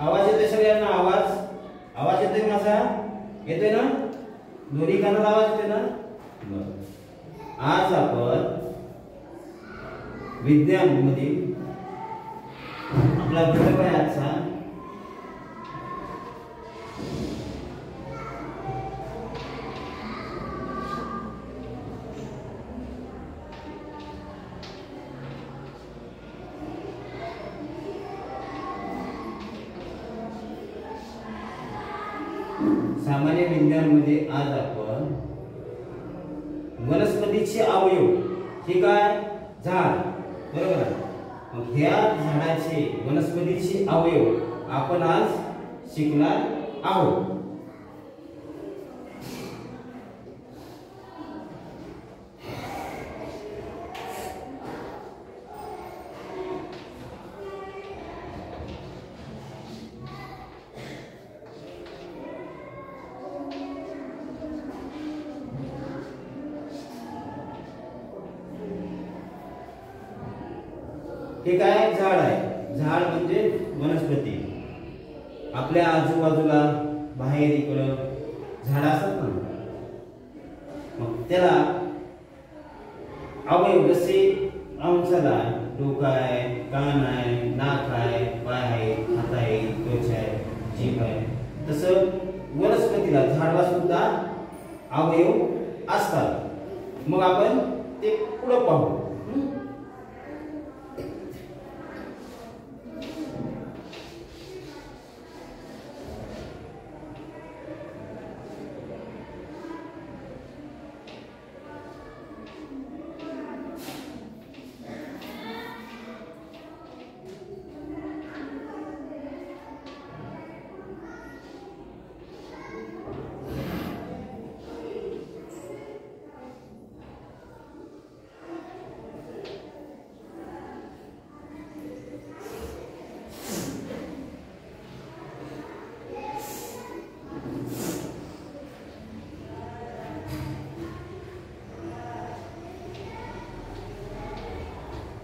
आवाज येतोय सगळ्यांना? आवाज येतोय माझा? येतोय ना? दोन्ही कानाला आवाज येतोय ना? बरं. आज आपण विज्ञान मधील आपला घटक आहे आजचा सामान्य विज्ञान मध्ये आज आपण वनस्पतीचे अवयव, हे काय? झाड, बरोबर आहे. मग ह्या झाडाचे वनस्पतीचे अवयव आपण आज शिकणार आहोत. हे काय? झाड आहे. झाड म्हणजे वनस्पती. आपल्या आजूबाजूला बाहेर इकडं झाड असतात ना, मग त्याला अवयव जसे अंशाला डोकं आहे, कान आहे, नाक आहे, पाय आहे, हात आहे, त्वचा आहे, जीभ आहे, तसं वनस्पतीला, झाडाला सुद्धा अवयव असतात. मग आपण ते पुढे पाहू.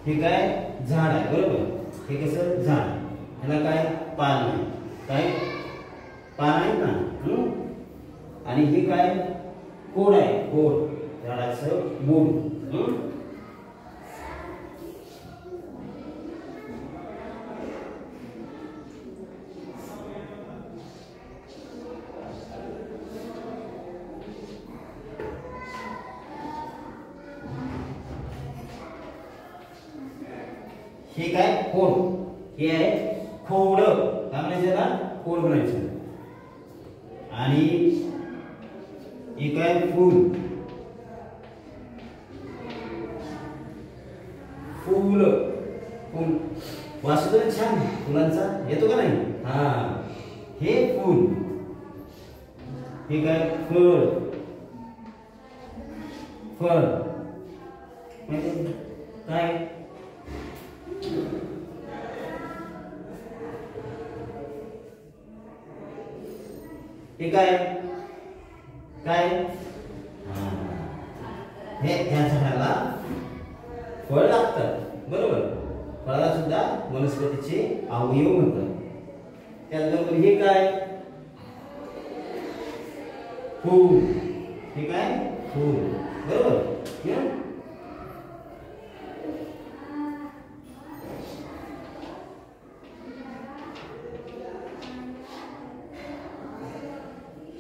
हे काय? झाड आहे, बरोबर. हे कसं? झाड. ह्याला काय? पान आहे. काय? पान आहे ना. आणि हे काय? खोड आहे. खोड, झाडाचं मूळ. हे काय? खोड. हे आहे खोड. काय म्हणायचं त्याला? खोड म्हणायचं. आणि हे काय? फूल. फूल. फूल वास येतो छान फुलांचा, येतो का नाही? हा, हे फूल. हे काय? फळ. फळ काय? हे काय? काय? हे त्या झाडाला फळ लागतात, बरोबर. फळाला सुद्धा वनस्पतीचे अवयव म्हणतात. त्याचबरोबर हे काय? फूल. हे काय? फूल, बरोबर.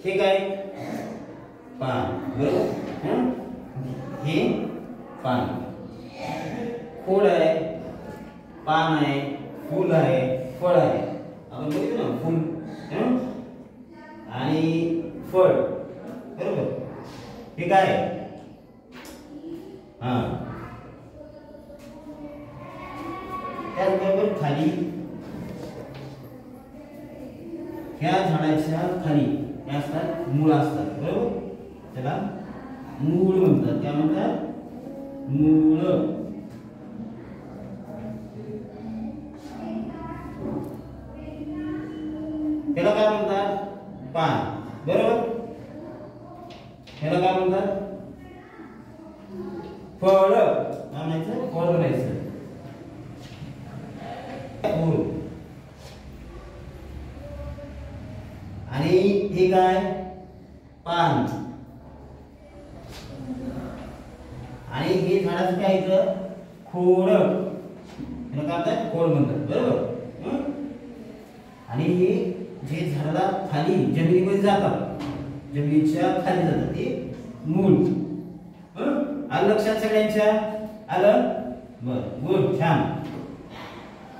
हे काय? पान, बरोबर. हे पान. खोड आहे, पान आहे, फूल आहे, फळ आहे. आपण बघितलं ना, फूल आणि फळ, बरोबर. हे काय? हा. त्याचबरोबर खाली, ह्या झाडाच्या खाली हे असतात मूळ असतात, बरोबर. त्याला मूळ म्हणतात. काय म्हणतात? मूळ. त्याला काय म्हणतात? पान, बरोबर. ह्याला काय म्हणतात? फळ. काय म्हणायचं? फळ म्हणायचं. फूल. आणि हे काय पान आणि हे झाडाचं काय इथं खोड याला काय म्हणतात खोड म्हणतात बरोबर आणि हे जे झाडाला खाली जमिनीमध्ये जातात जमिनीच्या खाली जातात ते मूळ आलं लक्षात सगळ्यांच्या आलं बर गुड छान